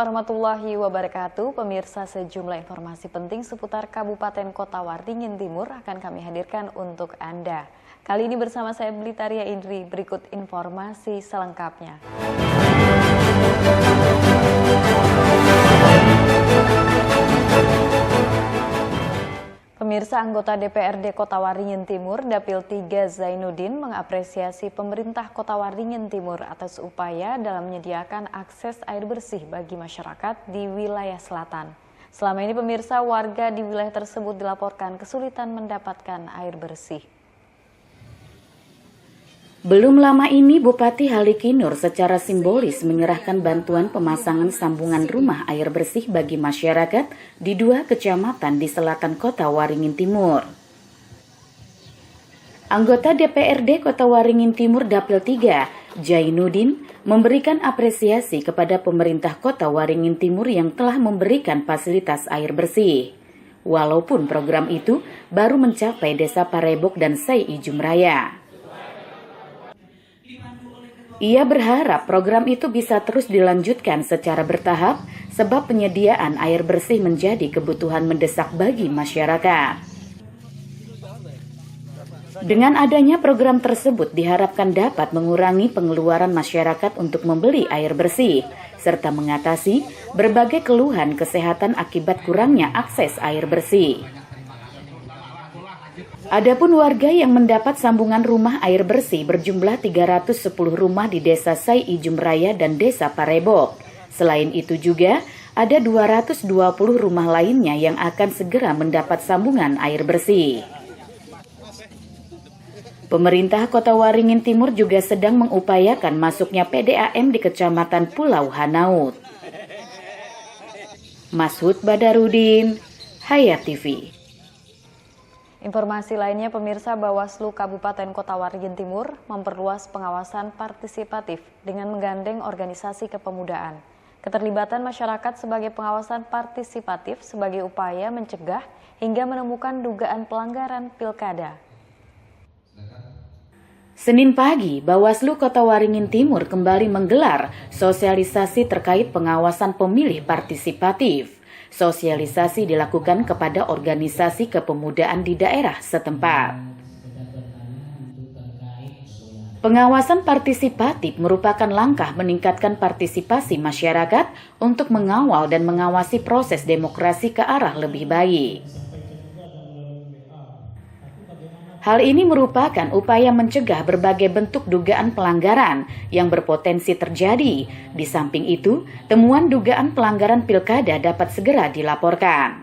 warahmatullahi wabarakatuh. Pemirsa, sejumlah informasi penting seputar Kabupaten Kota Waringin Timur akan kami hadirkan untuk Anda. Kali ini bersama saya Blitaria Indri, berikut informasi selengkapnya. Pemirsa, anggota DPRD Kota Waringin Timur, Dapil 3 Zainuddin mengapresiasi pemerintah Kota Waringin Timur atas upaya dalam menyediakan akses air bersih bagi masyarakat di wilayah selatan. Selama ini pemirsa, warga di wilayah tersebut dilaporkan kesulitan mendapatkan air bersih. Belum lama ini Bupati Haliki Nur secara simbolis menyerahkan bantuan pemasangan sambungan rumah air bersih bagi masyarakat di 2 kecamatan di selatan Kota Waringin Timur. Anggota DPRD Kota Waringin Timur Dapil 3, Zainuddin, memberikan apresiasi kepada pemerintah Kota Waringin Timur yang telah memberikan fasilitas air bersih. Walaupun program itu baru mencapai Desa Parebok dan Sei Ijum Raya. Ia berharap program itu bisa terus dilanjutkan secara bertahap sebab penyediaan air bersih menjadi kebutuhan mendesak bagi masyarakat. Dengan adanya program tersebut diharapkan dapat mengurangi pengeluaran masyarakat untuk membeli air bersih serta mengatasi berbagai keluhan kesehatan akibat kurangnya akses air bersih. Adapun warga yang mendapat sambungan rumah air bersih berjumlah 310 rumah di Desa Sei Ijum Raya dan Desa Parebok. Selain itu juga ada 220 rumah lainnya yang akan segera mendapat sambungan air bersih. Pemerintah Kota Waringin Timur juga sedang mengupayakan masuknya PDAM di Kecamatan Pulau Hanaut. Masud Badarudin, Hayat TV. Informasi lainnya, pemirsa, Bawaslu Kabupaten Kota Waringin Timur memperluas pengawasan partisipatif dengan menggandeng organisasi kepemudaan. Keterlibatan masyarakat sebagai pengawasan partisipatif sebagai upaya mencegah hingga menemukan dugaan pelanggaran pilkada. Senin pagi, Bawaslu Kota Waringin Timur kembali menggelar sosialisasi terkait pengawasan pemilih partisipatif. Sosialisasi dilakukan kepada organisasi kepemudaan di daerah setempat. Pengawasan partisipatif merupakan langkah meningkatkan partisipasi masyarakat untuk mengawal dan mengawasi proses demokrasi ke arah lebih baik. Hal ini merupakan upaya mencegah berbagai bentuk dugaan pelanggaran yang berpotensi terjadi. Di samping itu, temuan dugaan pelanggaran pilkada dapat segera dilaporkan.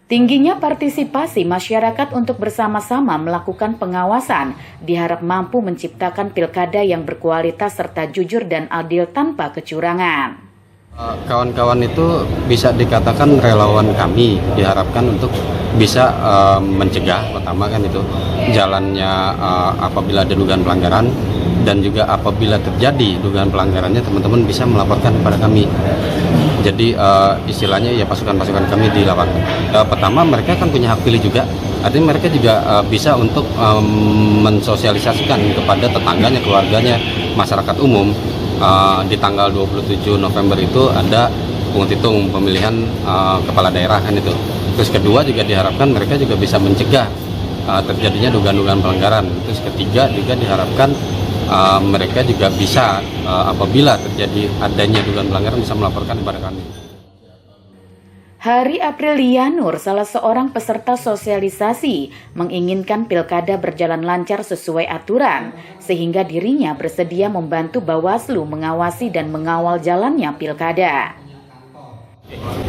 Tingginya partisipasi masyarakat untuk bersama-sama melakukan pengawasan diharap mampu menciptakan pilkada yang berkualitas serta jujur dan adil tanpa kecurangan. Kawan-kawan itu bisa dikatakan relawan kami, diharapkan untuk bisa mencegah, pertama kan itu jalannya apabila ada dugaan pelanggaran, dan juga apabila terjadi dugaan pelanggarannya teman-teman bisa melaporkan kepada kami. Jadi istilahnya ya pasukan-pasukan kami di lapangan. Pertama mereka kan punya hak pilih juga, artinya mereka juga bisa untuk mensosialisasikan kepada tetangganya, keluarganya, masyarakat umum. Di tanggal 27 November itu ada penghitung pemilihan kepala daerah kan itu. Terus kedua juga diharapkan mereka juga bisa mencegah terjadinya dugaan-dugaan pelanggaran. Terus ketiga juga diharapkan mereka juga bisa apabila terjadi adanya dugaan pelanggaran bisa melaporkan kepada kami. Hari Aprilia Nur, salah seorang peserta sosialisasi, menginginkan pilkada berjalan lancar sesuai aturan, sehingga dirinya bersedia membantu Bawaslu mengawasi dan mengawal jalannya pilkada.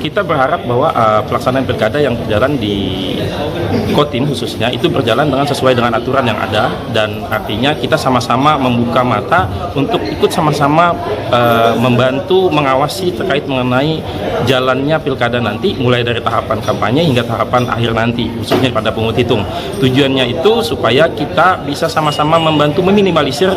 Kita berharap bahwa pelaksanaan pilkada yang berjalan di Kotim khususnya itu berjalan sesuai dengan aturan yang ada, dan artinya kita sama-sama membuka mata untuk ikut sama-sama membantu mengawasi terkait mengenai jalannya pilkada nanti, mulai dari tahapan kampanye hingga tahapan akhir nanti, khususnya pada penghitung. Tujuannya itu supaya kita bisa sama-sama membantu meminimalisir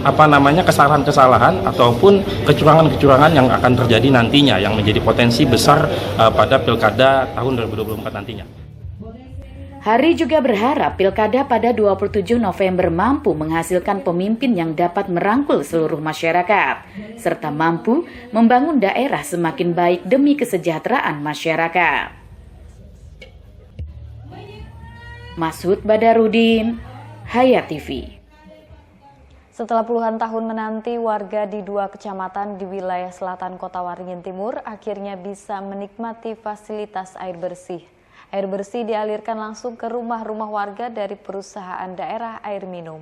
kesalahan-kesalahan ataupun kecurangan-kecurangan yang akan terjadi nantinya, yang menjadi potensi besar pada pilkada tahun 2024 nantinya. Hari juga berharap Pilkada pada 27 November mampu menghasilkan pemimpin yang dapat merangkul seluruh masyarakat, serta mampu membangun daerah semakin baik demi kesejahteraan masyarakat. Masud Badarudin, Hayat TV. Setelah puluhan tahun menanti, warga di 2 kecamatan di wilayah selatan Kota Waringin Timur akhirnya bisa menikmati fasilitas air bersih. Air bersih dialirkan langsung ke rumah-rumah warga dari perusahaan daerah air minum.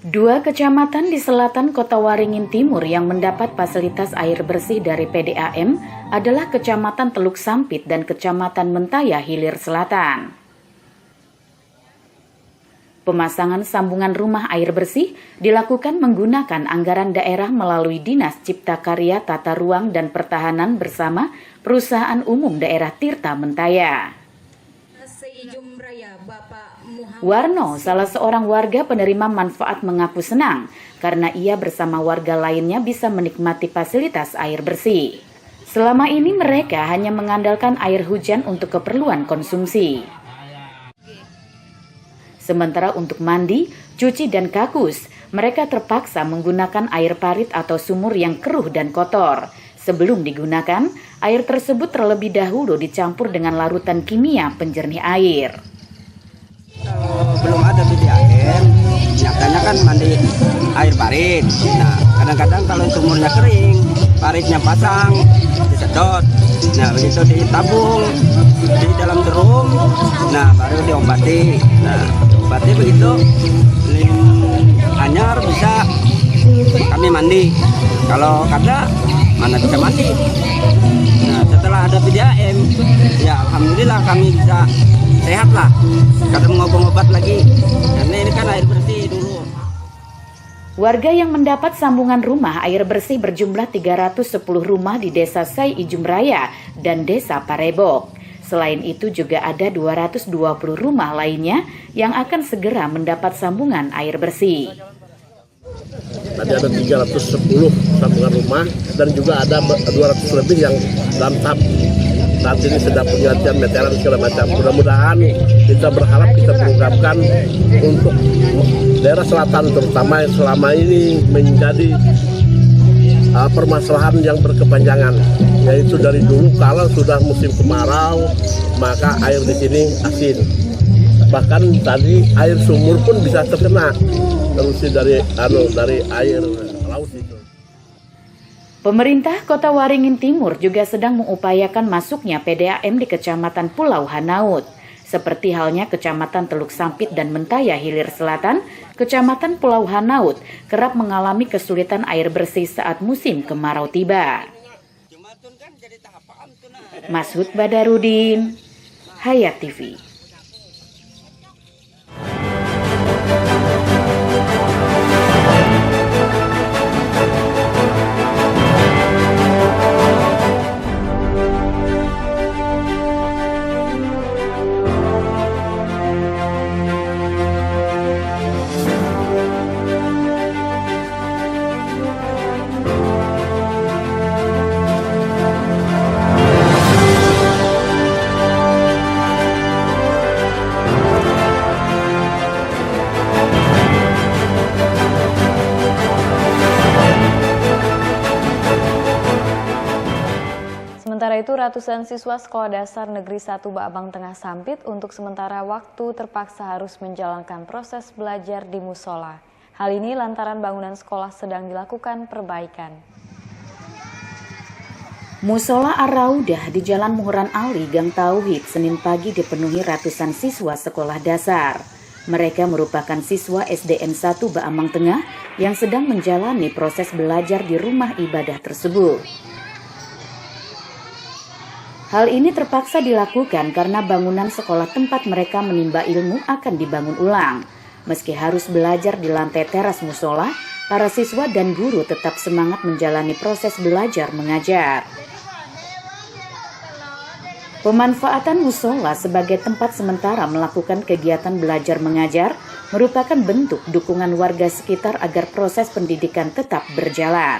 2 kecamatan di selatan Kota Waringin Timur yang mendapat fasilitas air bersih dari PDAM adalah Kecamatan Teluk Sampit dan Kecamatan Mentaya Hilir Selatan. Pemasangan sambungan rumah air bersih dilakukan menggunakan anggaran daerah melalui Dinas Cipta Karya Tata Ruang dan Pertahanan bersama Perusahaan Umum Daerah Tirta Mentaya. Warno, salah seorang warga penerima manfaat, mengaku senang karena ia bersama warga lainnya bisa menikmati fasilitas air bersih. Selama ini mereka hanya mengandalkan air hujan untuk keperluan konsumsi. Sementara untuk mandi, cuci, dan kakus, mereka terpaksa menggunakan air parit atau sumur yang keruh dan kotor. Sebelum digunakan, air tersebut terlebih dahulu dicampur dengan larutan kimia penjernih air. Kalau belum ada PDAM, nyatanya kan mandi air parit. Nah, kadang-kadang kalau sumurnya kering, paritnya pasang, disedot. Nah, begitu ditabung di dalam drum, nah baru diobati. Nah, diobati begitu, anyar bisa kami mandi. Kalau kada, mana bisa mandi. Nah, setelah ada PDAM, ya alhamdulillah kami bisa sehat lah. Kada ngobat lagi, karena ini kan air bersih dulu. Warga yang mendapat sambungan rumah air bersih berjumlah 310 rumah di Desa Sai Ijum Raya dan Desa Parebok. Selain itu juga ada 220 rumah lainnya yang akan segera mendapat sambungan air bersih. Tadi ada 310 sambungan rumah dan juga ada 200 lebih yang dalam tahap saat ini sedang penelitian meteran segala macam. Mudah-mudahan kita berharap kita mengungkapkan untuk daerah selatan terutama yang selama ini menjadi permasalahan yang berkepanjangan, yaitu dari dulu kalau sudah musim kemarau maka air di sini asin. Bahkan tadi air sumur pun bisa terkena terus dari air laut itu. Pemerintah Kota Waringin Timur juga sedang mengupayakan masuknya PDAM di Kecamatan Pulau Hanaut. Seperti halnya Kecamatan Teluk Sampit dan Mentaya Hilir Selatan, Kecamatan Pulau Hanaut kerap mengalami kesulitan air bersih saat musim kemarau tiba. Masud Badarudin, Hayat TV. Sementara itu, ratusan siswa Sekolah Dasar Negeri 1 Baabang Tengah Sampit untuk sementara waktu terpaksa harus menjalankan proses belajar di musola. Hal ini lantaran bangunan sekolah sedang dilakukan perbaikan. Musola Ar-Raudah di Jalan Muhuran Ali, Gang Tauhid, Senin pagi dipenuhi ratusan siswa sekolah dasar. Mereka merupakan siswa SDN 1 Baabang Tengah yang sedang menjalani proses belajar di rumah ibadah tersebut. Hal ini terpaksa dilakukan karena bangunan sekolah tempat mereka menimba ilmu akan dibangun ulang. Meski harus belajar di lantai teras musola, para siswa dan guru tetap semangat menjalani proses belajar mengajar. Pemanfaatan musola sebagai tempat sementara melakukan kegiatan belajar mengajar merupakan bentuk dukungan warga sekitar agar proses pendidikan tetap berjalan.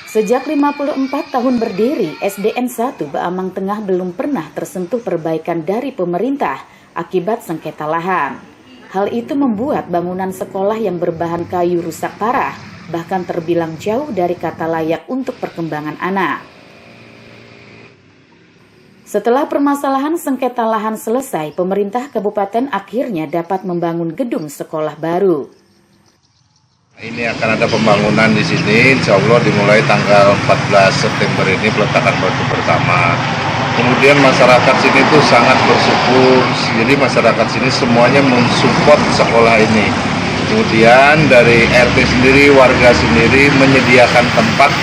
Sejak 54 tahun berdiri, SDN 1 Baamang Tengah belum pernah tersentuh perbaikan dari pemerintah akibat sengketa lahan. Hal itu membuat bangunan sekolah yang berbahan kayu rusak parah, bahkan terbilang jauh dari kata layak untuk perkembangan anak. Setelah permasalahan sengketa lahan selesai, pemerintah kabupaten akhirnya dapat membangun gedung sekolah baru. Ini akan ada pembangunan di sini, insya Allah dimulai tanggal 14 September ini peletakan batu pertama. Kemudian masyarakat sini tuh sangat bersyukur, jadi masyarakat sini semuanya mensupport sekolah ini. Kemudian dari RT sendiri, warga sendiri menyediakan tempat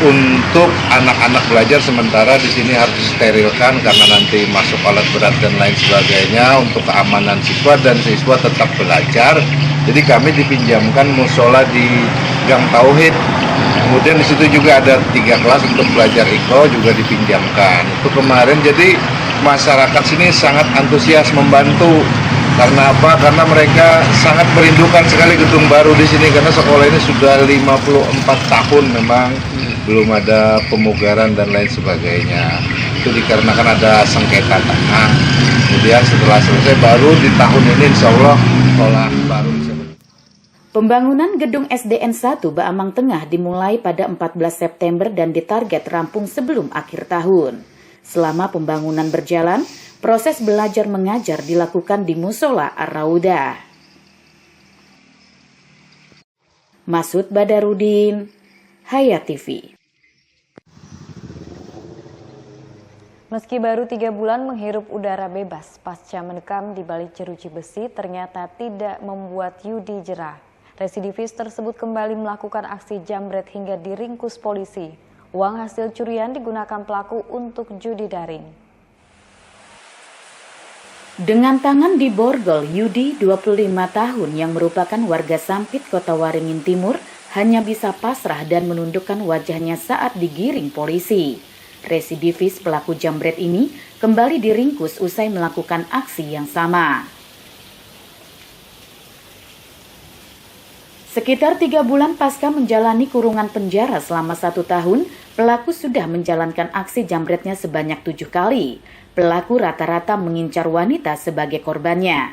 untuk anak-anak belajar, sementara di sini harus disterilkan karena nanti masuk alat berat dan lain sebagainya untuk keamanan siswa dan siswa tetap belajar. Jadi kami dipinjamkan musola di Gang Tauhid. Kemudian di situ juga ada 3 kelas untuk belajar Iqra juga dipinjamkan. Itu kemarin, jadi masyarakat sini sangat antusias membantu. Karena apa? Karena mereka sangat merindukan sekali gedung baru di sini karena sekolah ini sudah 54 tahun memang belum ada pemugaran dan lain sebagainya. Itu dikarenakan ada sengketa tanah. Kemudian setelah selesai baru di tahun ini insya Allah sekolah baru bisa. Pembangunan gedung SDN 1 Baamang Tengah dimulai pada 14 September dan ditarget rampung sebelum akhir tahun. Selama pembangunan berjalan, proses belajar mengajar dilakukan di Musola Ar-Raudah. Masud Badarudin, Hayat TV. Meski baru 3 bulan menghirup udara bebas pasca mendekam di balik jeruji besi, ternyata tidak membuat Yudi jerah. Residivis tersebut kembali melakukan aksi jambret hingga diringkus polisi. Uang hasil curian digunakan pelaku untuk judi daring. Dengan tangan diborgol, Yudi, 25 tahun yang merupakan warga Sampit, Kota Waringin Timur, hanya bisa pasrah dan menundukkan wajahnya saat digiring polisi. Residivis pelaku jambret ini kembali diringkus usai melakukan aksi yang sama. Sekitar 3 bulan pasca menjalani kurungan penjara selama 1 tahun, pelaku sudah menjalankan aksi jambretnya sebanyak 7 kali. Pelaku rata-rata mengincar wanita sebagai korbannya.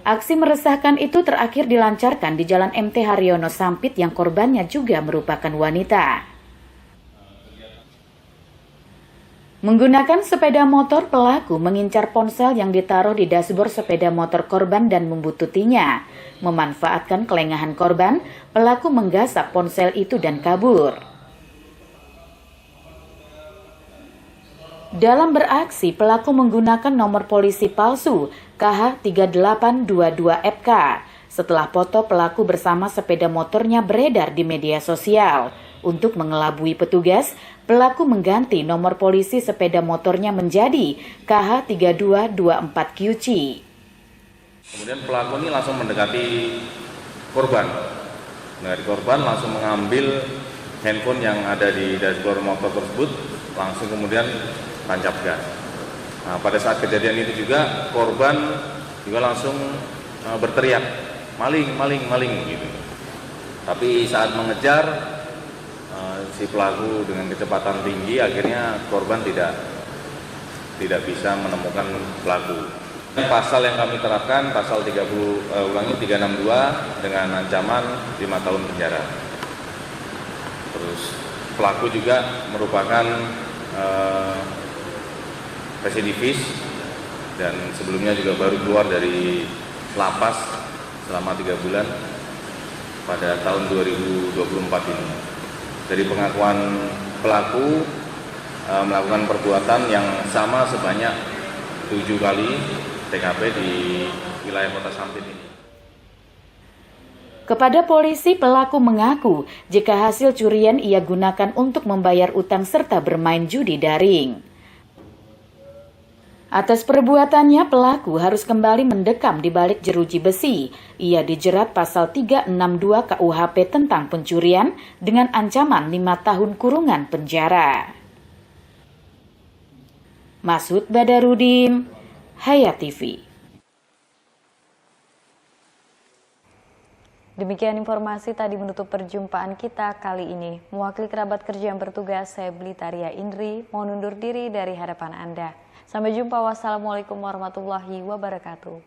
Aksi meresahkan itu terakhir dilancarkan di Jalan MT Haryono Sampit yang korbannya juga merupakan wanita. Menggunakan sepeda motor, pelaku mengincar ponsel yang ditaruh di dashboard sepeda motor korban dan membututinya. Memanfaatkan kelengahan korban, pelaku menggasak ponsel itu dan kabur. Dalam beraksi, pelaku menggunakan nomor polisi palsu KH3822FK. Setelah foto pelaku bersama sepeda motornya beredar di media sosial. Untuk mengelabui petugas, pelaku mengganti nomor polisi sepeda motornya menjadi KH3224QC. Kemudian pelaku ini langsung mendekati korban. Langsung mengambil handphone yang ada di dashboard motor tersebut, langsung kemudian tancap gas. Nah, pada saat kejadian itu juga korban juga langsung berteriak, maling, maling, maling gitu. Tapi saat mengejar si pelaku dengan kecepatan tinggi, akhirnya korban tidak bisa menemukan pelaku. Pasal yang kami terapkan pasal 362 dengan ancaman 5 tahun penjara. Terus pelaku juga merupakan residivis dan sebelumnya juga baru keluar dari lapas selama 3 bulan pada tahun 2024 ini. Dari pengakuan pelaku melakukan perbuatan yang sama sebanyak 7 kali TKP di wilayah Kota Sampit ini. Kepada polisi, pelaku mengaku jika hasil curian ia gunakan untuk membayar utang serta bermain judi daring. Atas perbuatannya, pelaku harus kembali mendekam di balik jeruji besi. Ia dijerat pasal 362 KUHP tentang pencurian dengan ancaman 5 tahun kurungan penjara. Masud Badarudin, Hayat TV. Demikian informasi tadi menutup perjumpaan kita kali ini. Mewakili kerabat kerja yang bertugas, saya Blitaria Indri, mohon undur diri dari hadapan Anda. Sampai jumpa. Wassalamualaikum warahmatullahi wabarakatuh.